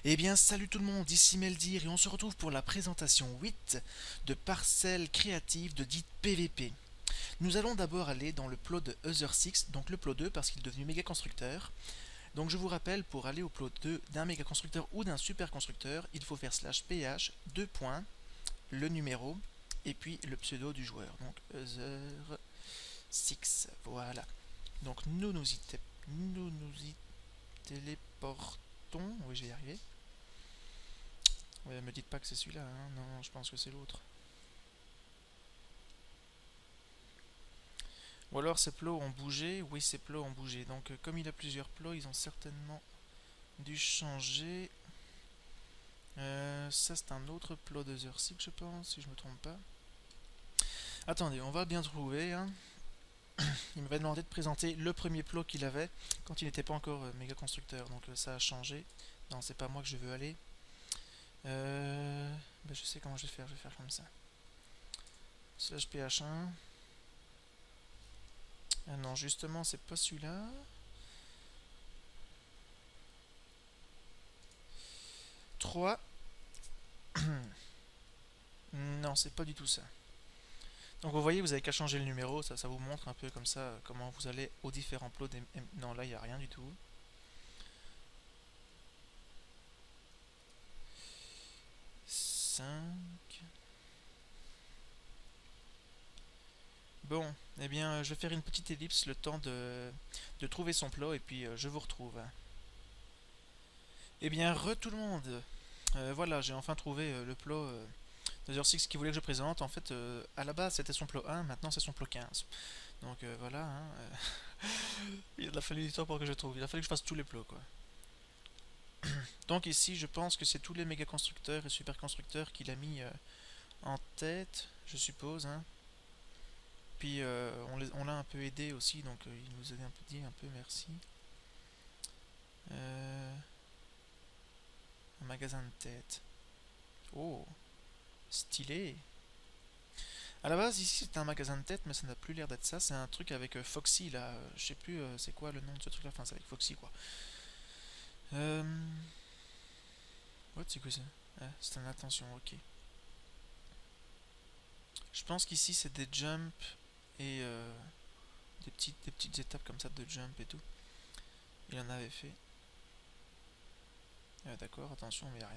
Eh bien, salut tout le monde, ici Meldir et on se retrouve pour la présentation 8 de Parcelles créatives de dite PVP. Nous allons d'abord aller dans le plot de Other 6, donc le plot 2 parce qu'il est devenu méga constructeur. Donc je vous rappelle, pour aller au plot 2 d'un méga constructeur ou d'un super constructeur, il faut faire /ph, 2 points, le numéro et puis le pseudo du joueur. Donc Other 6, voilà. Donc nous nous y téléportons. Oui, je vais y arriver. Ouais, me dites pas que c'est celui-là, hein. Non, je pense que c'est l'autre. Ou alors ces plots ont bougé. Oui, ces plots ont bougé. Donc, comme il a plusieurs plots, ils ont certainement dû changer. Ça, c'est un autre plot de Zersic, je pense, si je me trompe pas. Attendez, on va bien trouver, hein. Il m'avait demandé de présenter le premier plot qu'il avait quand il n'était pas encore méga constructeur. Donc, ça a changé. Non, c'est pas moi que je veux aller. Je sais comment je vais faire. Je vais faire comme ça. /ph1. Ah non, justement, c'est pas celui-là. 3. Non, c'est pas du tout ça. Donc vous voyez, vous avez qu'à changer le numéro, ça vous montre un peu comme ça comment vous allez aux différents plots des... Non, là, il n'y a rien du tout. Cinq. Bon, eh bien, je vais faire une petite ellipse le temps de trouver son plot et puis je vous retrouve. Eh bien, tout le monde. Voilà, j'ai enfin trouvé le plot de 6 qui voulait que je présente. En fait, à la base, c'était son plot 1, maintenant c'est son plot 15. Donc voilà, hein, il a fallu du temps pour que je trouve. Il a fallu que je fasse tous les plots, quoi. Donc ici, je pense que c'est tous les méga constructeurs et super constructeurs qu'il a mis en tête, je suppose, hein. Puis on l'a un peu aidé aussi, donc il nous a un peu dit un peu merci. Un magasin de tête. Oh, stylé. À la base, ici c'était un magasin de tête, mais ça n'a plus l'air d'être ça. C'est un truc avec Foxy là. Je sais plus c'est quoi le nom de ce truc là. Enfin, c'est avec Foxy quoi. Euh... What, c'est quoi ça? Ah, c'est un attention, ok. Je pense qu'ici c'est des jumps et des petites étapes comme ça de jump et tout. Il en avait fait. D'accord, attention, mais y a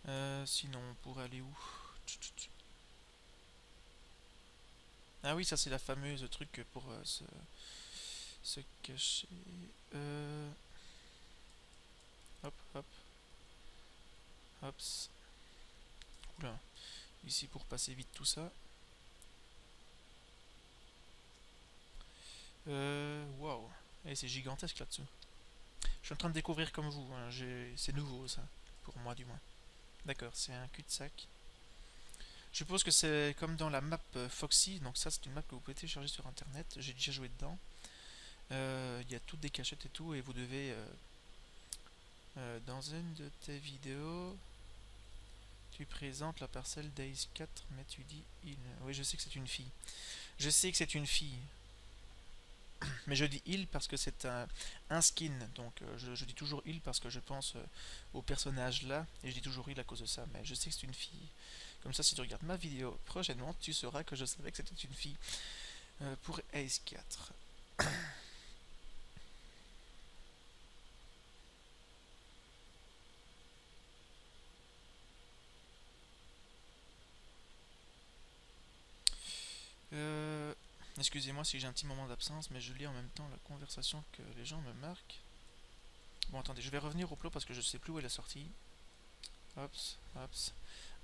rien. Sinon, on pourrait aller où? Ah oui, ça c'est la fameuse truc pour se cacher. Hop, hop, hops. Oula, ici pour passer vite tout ça. Waouh, et c'est gigantesque là-dessous. Je suis en train de découvrir comme vous, hein. C'est nouveau ça, pour moi du moins. D'accord, c'est un cul-de-sac. Je suppose que c'est comme dans la map Foxy, donc ça c'est une map que vous pouvez télécharger sur internet, j'ai déjà joué dedans. Il y a toutes des cachettes et tout, et vous devez, dans une de tes vidéos, tu présentes la parcelle Days 4, mais tu dis il. Oui, je sais que c'est une fille. Je sais que c'est une fille. Mais je dis il parce que c'est un skin. Donc je dis toujours il parce que je pense au personnage là. Et je dis toujours il à cause de ça. Mais je sais que c'est une fille. Comme ça, si tu regardes ma vidéo prochainement, tu sauras que je savais que c'était une fille. Pour Ace 4. Euh, Excusez-moi si j'ai un petit moment d'absence, mais je lis en même temps la conversation que les gens me marquent. Bon, attendez, je vais revenir au plot parce que je sais plus où elle est sortie. Hops, hops.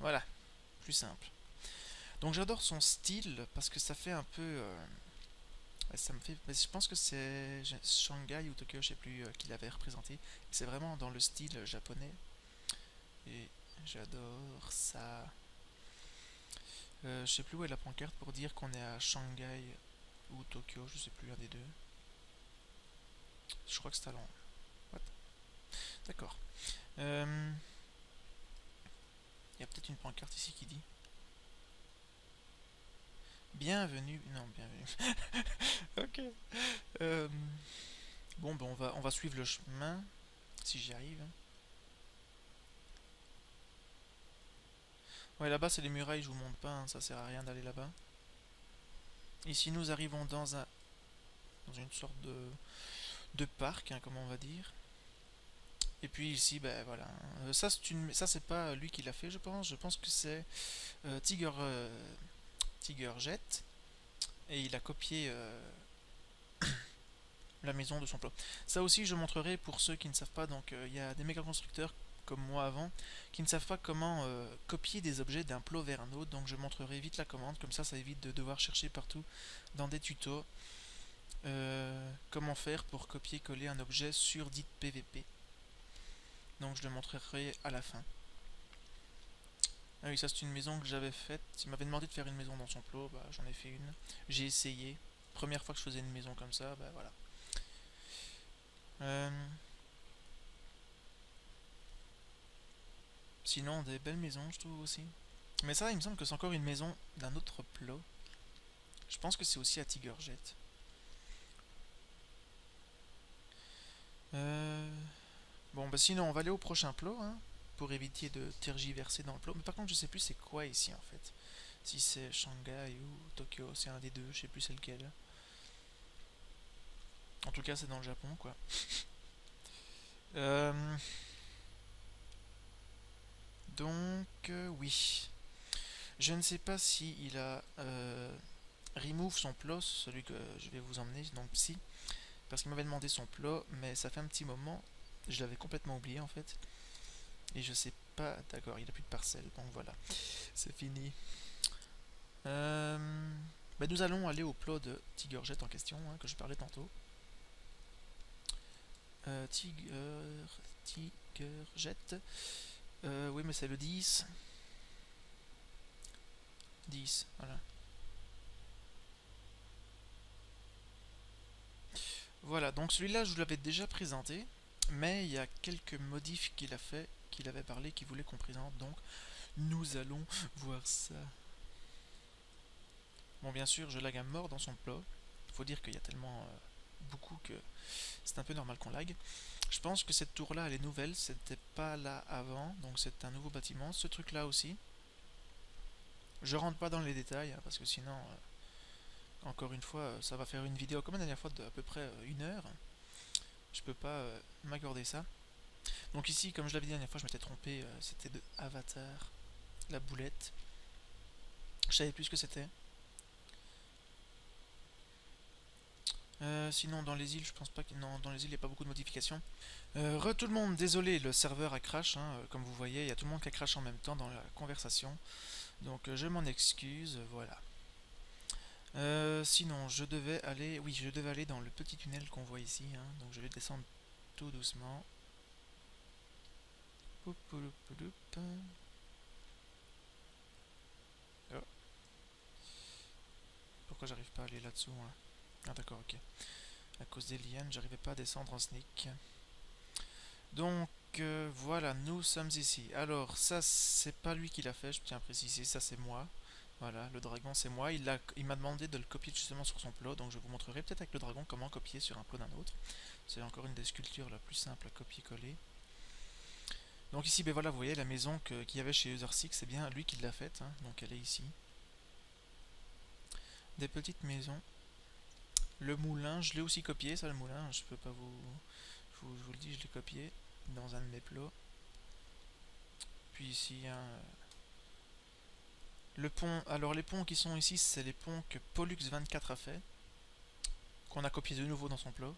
Voilà, plus simple. Donc j'adore son style parce que ça fait un peu. Ça me fait. Je pense que c'est Shanghai ou Tokyo, je sais plus qui l'avait représenté. C'est vraiment dans le style japonais. Et j'adore ça. Je sais plus où est la pancarte pour dire qu'on est à Shanghai ou Tokyo, je sais plus, un des deux. Je crois que c'est à Londres. What? D'accord. Il y a peut-être une pancarte ici qui dit bienvenue. Non, bienvenue. Ok. Euh, Bon, ben on va suivre le chemin, si j'y arrive. Ouais, là-bas c'est les murailles, je vous montre pas, hein, ça sert à rien d'aller là-bas. Ici nous arrivons dans une sorte de parc, hein, comme on va dire. Et puis ici, ben voilà. Ça c'est pas lui qui l'a fait, je pense. Je pense que c'est Tiger Jet. Et il a copié la maison de son plot. Ça aussi, je montrerai pour ceux qui ne savent pas. Donc, il y a des méga constructeurs comme moi avant qui ne savent pas comment copier des objets d'un plot vers un autre. Donc, je montrerai vite la commande. Comme ça évite de devoir chercher partout dans des tutos comment faire pour copier-coller un objet sur dit PVP. Donc, je le montrerai à la fin. Ah oui, ça c'est une maison que j'avais faite. Il m'avait demandé de faire une maison dans son plot, bah, j'en ai fait une. J'ai essayé. Première fois que je faisais une maison comme ça, bah voilà. Euh, Sinon, des belles maisons, je trouve aussi. Mais ça, il me semble que c'est encore une maison d'un autre plot. Je pense que c'est aussi à Tigerjet. Euh... Bon, bah sinon, on va aller au prochain plot, hein, pour éviter de tergiverser dans le plot. Mais par contre, je sais plus c'est quoi ici, en fait. Si c'est Shanghai ou Tokyo, c'est un des deux, je sais plus c'est lequel. En tout cas, c'est dans le Japon, quoi. Euh... Oui. Je ne sais pas si il a remove son plot, celui que je vais vous emmener, donc si, parce qu'il m'avait demandé son plot, mais ça fait un petit moment, je l'avais complètement oublié en fait, et je sais pas, d'accord, il a plus de parcelles, donc voilà, c'est fini. Bah, nous allons aller au plot de Tigerjet en question, hein, que je parlais tantôt. Tigerjet, oui mais c'est le 10. 10, voilà. Voilà, donc celui-là, je vous l'avais déjà présenté, mais il y a quelques modifs qu'il a fait, qu'il avait parlé, qu'il voulait qu'on présente, donc nous allons voir ça. Bon, bien sûr, je lag à mort dans son plot. Faut dire qu'il y a tellement beaucoup que c'est un peu normal qu'on lag. Je pense que cette tour-là, elle est nouvelle, c'était pas là avant, donc c'est un nouveau bâtiment. Ce truc-là aussi. Je rentre pas dans les détails, hein, parce que sinon, encore une fois, ça va faire une vidéo comme la dernière fois de à peu près 1 heure. Je peux pas m'accorder ça. Donc ici, comme je l'avais dit la dernière fois, je m'étais trompé, c'était de Avatar, la boulette. Je savais plus ce que c'était. Sinon, dans les îles, je pense pas que. Non, dans les îles, il n'y a pas beaucoup de modifications. Tout le monde, désolé, le serveur a crash, hein, comme vous voyez, il y a tout le monde qui a crash en même temps dans la conversation. Donc je m'en excuse, voilà. Sinon, je devais aller. Oui, je devais aller dans le petit tunnel qu'on voit ici, hein, donc je vais descendre tout doucement. Poup, poup, poup, poup. Oh, pourquoi j'arrive pas à aller là-dessous, hein? Ah d'accord, ok. À cause des lianes, j'arrivais pas à descendre en sneak. Donc voilà, nous sommes ici. Alors ça c'est pas lui qui l'a fait, je tiens à préciser, ça c'est moi. Voilà, le dragon c'est moi. Il m'a demandé de le copier justement sur son plot, donc je vous montrerai peut-être avec le dragon comment copier sur un plot d'un autre. C'est encore une des sculptures la plus simple à copier-coller. Donc ici, ben voilà, vous voyez la maison qu'il y avait chez User 6, c'est bien lui qui l'a faite, hein, donc elle est ici. Des petites maisons. Le moulin, je l'ai aussi copié, ça le moulin, je peux pas je vous le dis, je l'ai copié dans un de mes plots. Puis ici, hein, le pont, alors les ponts qui sont ici, c'est les ponts que Pollux24 a fait, qu'on a copié de nouveau dans son plot.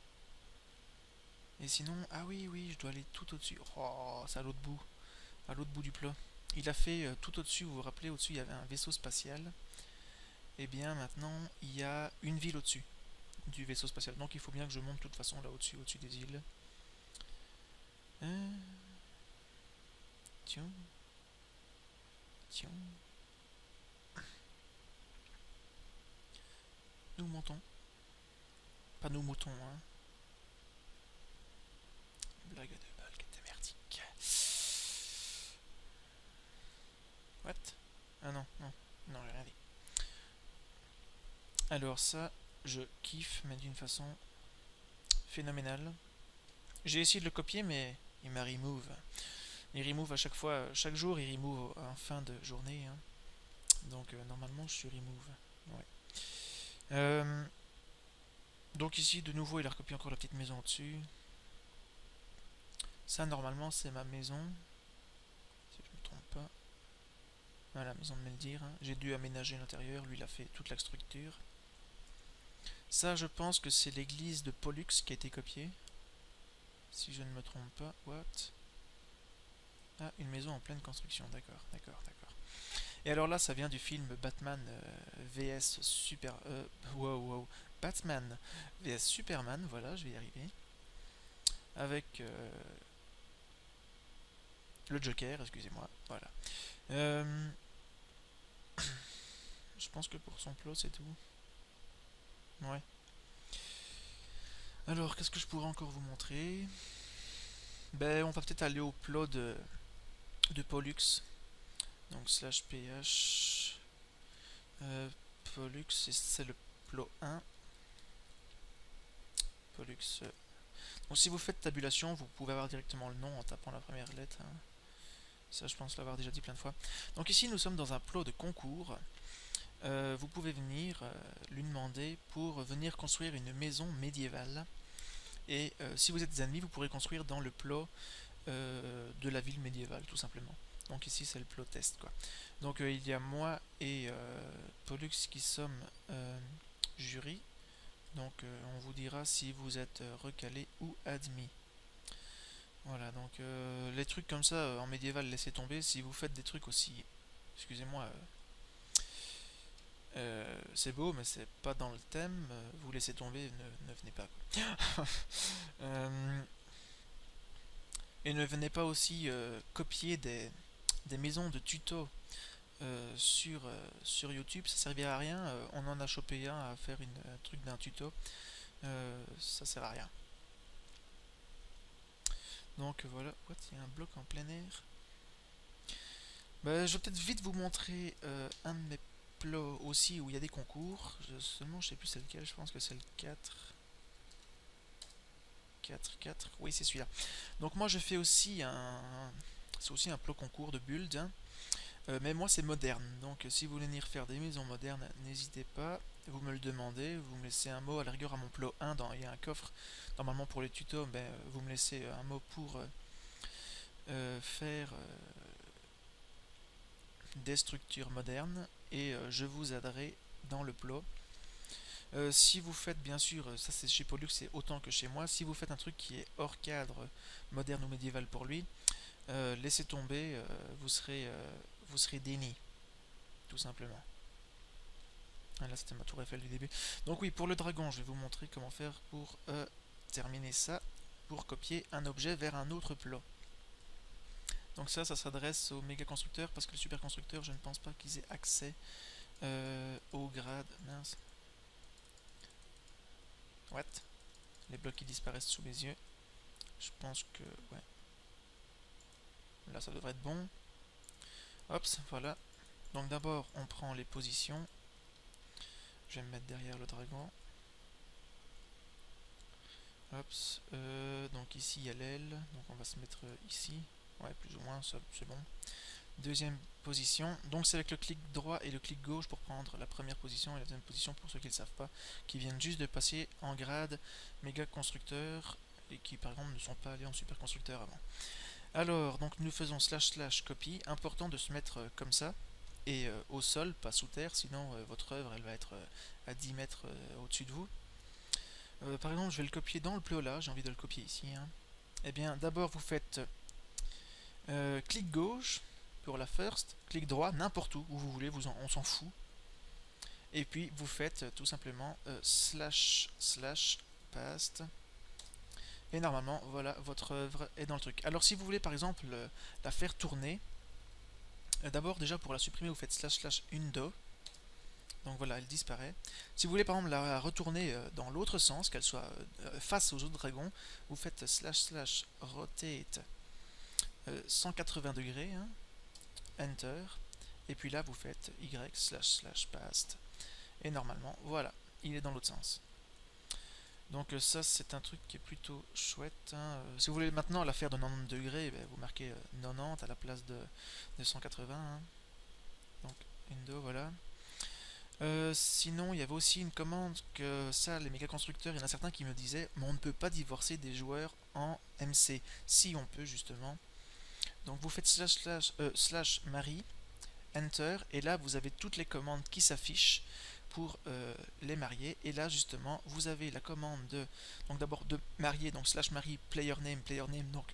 Et sinon, ah oui, oui, je dois aller tout au-dessus. Oh, c'est à l'autre bout du plot. Il a fait tout au-dessus, vous vous rappelez, au-dessus il y avait un vaisseau spatial. Et bien maintenant, il y a une ville au-dessus du vaisseau spatial. Donc il faut bien que je monte de toute façon là au-dessus, au-dessus des îles. Tiens, tiens. Nous montons. Pas nous moutons, hein. Blague de balle qui était merdique. What? Ah non, non, non, j'ai rien dit. Alors ça, je kiffe, mais d'une façon Phénoménal. J'ai essayé de le copier, mais il m'a remove. Il remove à chaque fois, chaque jour, il remove en fin de journée, hein. Donc normalement, je suis remove. Ouais. Euh, donc ici, de nouveau, il a recopié encore la petite maison au-dessus. Ça, normalement, c'est ma maison. Si je ne me trompe pas. Voilà, maison de Meldir, hein. J'ai dû aménager l'intérieur. Lui, il a fait toute la structure. Ça, je pense que c'est l'église de Pollux qui a été copiée. Si je ne me trompe pas. What? Ah, une maison en pleine construction. D'accord, d'accord, d'accord. Et alors là, ça vient du film Batman vs Super... wow, wow. Batman vs Superman, voilà, je vais y arriver. Avec le Joker, excusez-moi, voilà. Euh, je pense que pour son plot, c'est tout. Ouais. Alors, qu'est-ce que je pourrais encore vous montrer? Ben, on va peut-être aller au plot de Pollux. Donc, slash ph. Pollux, c'est le plot 1. Pollux. Donc, si vous faites tabulation, vous pouvez avoir directement le nom en tapant la première lettre, hein. Ça, je pense l'avoir déjà dit plein de fois. Donc, ici, nous sommes dans un plot de concours. Vous pouvez venir lui demander pour venir construire une maison médiévale. Et si vous êtes des ennemis, vous pourrez construire dans le plot de la ville médiévale, tout simplement. Donc ici, c'est le plot test, quoi. Donc il y a moi et Pollux qui sommes jury. Donc on vous dira si vous êtes recalé ou admis. Voilà, donc les trucs comme ça en médiéval, laissez tomber. Si vous faites des trucs aussi, excusez-moi, c'est beau, mais c'est pas dans le thème. Vous laissez tomber, ne venez pas. Euh, et ne venez pas aussi copier des maisons de tutos sur YouTube. Ça servira à rien. On en a chopé un à faire un truc d'un tuto. Ça sert à rien. Donc voilà. What, il y a un bloc en plein air. Bah, je vais peut-être vite vous montrer un de mes plots aussi où il y a des concours. Seulement, je sais plus c'est lequel. Je pense que c'est le 4. 4. Oui, c'est celui-là. Donc moi, je fais aussi c'est aussi un plot concours de build, hein. Mais moi, c'est moderne. Donc si vous voulez venir faire des maisons modernes, n'hésitez pas. Vous me le demandez. Vous me laissez un mot à la rigueur à mon plot 1. Il y a un coffre. Normalement, pour les tutos, ben, vous me laissez un mot pour faire des structures modernes. Et je vous aiderai dans le plot. Si vous faites, bien sûr, ça c'est chez Pollux, c'est autant que chez moi. Si vous faites un truc qui est hors cadre, moderne ou médiéval pour lui, laissez tomber, vous serez déni, tout simplement. Ah, là, c'était ma tour Eiffel du début. Donc oui, pour le dragon, je vais vous montrer comment faire pour terminer ça, pour copier un objet vers un autre plot. Donc ça s'adresse aux méga constructeurs, parce que les super constructeurs, je ne pense pas qu'ils aient accès au grade. Mince. What? Les blocs qui disparaissent sous mes yeux. Je pense que... ouais. Là, ça devrait être bon. Hop, voilà. Donc d'abord, on prend les positions. Je vais me mettre derrière le dragon. Hop, donc ici, il y a l'aile. Donc on va se mettre ici. Ouais, plus ou moins, ça c'est bon. Deuxième position. Donc c'est avec le clic droit et le clic gauche pour prendre la première position et la deuxième position pour ceux qui ne le savent pas, qui viennent juste de passer en grade méga constructeur et qui par exemple ne sont pas allés en super constructeur avant. Alors, donc nous faisons slash copy. Important de se mettre comme ça et au sol, pas sous terre, sinon votre œuvre elle va être à 10 mètres au-dessus de vous. Par exemple, je vais le copier dans le plot là, j'ai envie de le copier ici, hein. Eh bien, d'abord vous faites clic gauche pour la first, clic droit n'importe où vous voulez, on s'en fout. Et puis vous faites tout simplement slash paste. Et normalement, voilà, votre œuvre est dans le truc. Alors si vous voulez par exemple la faire tourner, d'abord déjà pour la supprimer, vous faites slash undo. Donc voilà, elle disparaît. Si vous voulez par exemple la retourner dans l'autre sens, qu'elle soit face aux autres dragons, vous faites slash rotate 180 degrés, hein, enter. Et puis là, vous faites y slash past. Et normalement, voilà, il est dans l'autre sens. Donc ça c'est un truc qui est plutôt chouette, hein. Si vous voulez maintenant la faire de 90 degrés, ben, vous marquez 90 à la place de 180, hein. Donc Endo, voilà. Sinon, il y avait aussi une commande que ça, les méga constructeurs, il y en a certains qui me disaient, mais on ne peut pas divorcer des joueurs en MC. Si on peut justement. Donc vous faites slash Marie, Enter, et là vous avez toutes les commandes qui s'affichent pour les marier. Et là justement, vous avez la commande de, donc d'abord de marier, donc slash Marie, player name, donc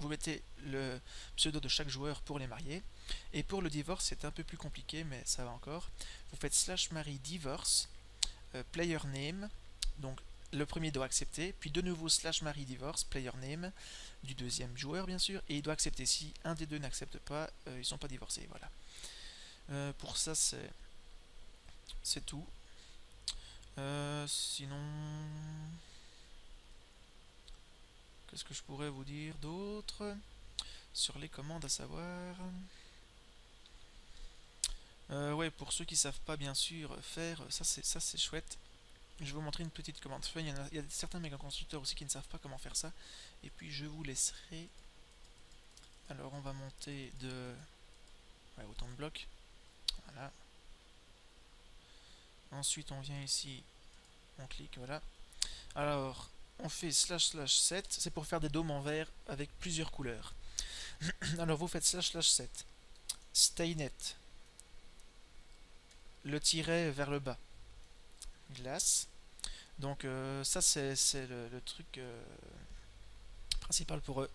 vous mettez le pseudo de chaque joueur pour les marier. Et pour le divorce, c'est un peu plus compliqué, mais ça va encore. Vous faites slash Marie divorce, player name, donc le premier doit accepter, puis de nouveau slash Marie divorce, player name du deuxième joueur bien sûr, et il doit accepter. Si un des deux n'accepte pas, ils sont pas divorcés, voilà. Pour ça, c'est tout. Sinon, qu'est-ce que je pourrais vous dire d'autre sur les commandes à savoir? Ouais, pour ceux qui savent pas bien sûr faire, ça c'est chouette. Je vais vous montrer une petite commande fun. Il y a certains méga constructeurs aussi qui ne savent pas comment faire ça. Et puis je vous laisserai. Alors on va monter de autant de blocs. Voilà. Ensuite on vient ici, on clique, voilà. Alors on fait slash slash set. C'est pour faire des dômes en verre avec plusieurs couleurs. Alors vous faites slash slash set. Staynet. Le tiret vers le bas. Glace. Donc ça c'est le truc principal pour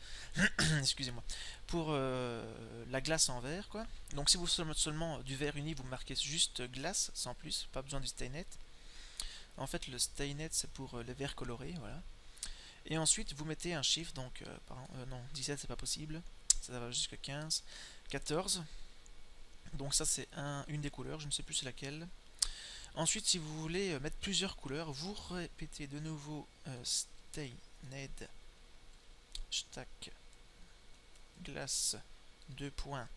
excusez-moi, pour la glace en verre, quoi. Donc si vous seulement du verre uni, vous marquez juste glace sans plus, pas besoin du staynet. En fait le staynet c'est pour les verres colorés, voilà. Et ensuite vous mettez un chiffre, donc non 17 c'est pas possible, ça va jusqu'à 15, 14. Donc ça c'est une des couleurs, je ne sais plus c'est laquelle. Ensuite, si vous voulez mettre plusieurs couleurs, vous répétez de nouveau staynet stack glace 2 points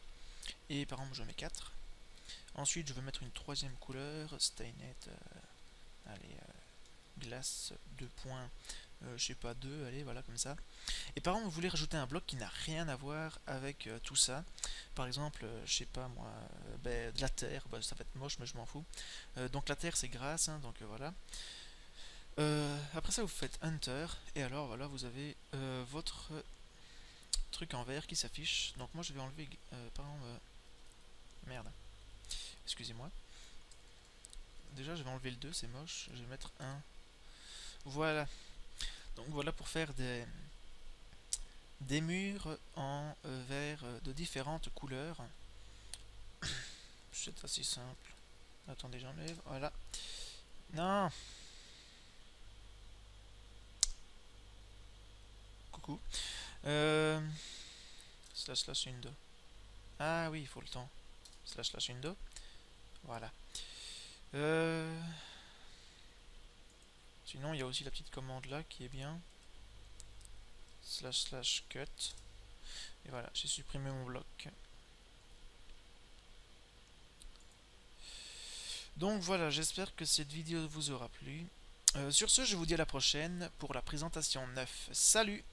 et par exemple je mets 4. Ensuite je veux mettre une troisième couleur, staynet allez glace 2 points, je sais pas 2, allez voilà comme ça. Et par exemple vous voulez rajouter un bloc qui n'a rien à voir avec tout ça. Par exemple je sais pas moi, de la terre, ça va être moche mais je m'en fous. Donc la terre c'est grasse, hein, donc voilà. Après ça vous faites Enter et alors voilà vous avez votre truc en vert qui s'affiche. Donc moi je vais enlever par exemple merde, excusez-moi. Déjà je vais enlever le 2, c'est moche, je vais mettre 1. Voilà. Donc voilà pour faire des murs en vert de différentes couleurs. C'est assez simple. Attendez, j'enlève, voilà. Non. Coucou. Slash slash window. Ah oui, il faut le temps. Slash slash window. Voilà. Sinon, il y a aussi la petite commande là qui est bien. Slash slash cut. Et voilà, j'ai supprimé mon bloc. Donc voilà, j'espère que cette vidéo vous aura plu. Sur ce, je vous dis à la prochaine pour la présentation 9. Salut!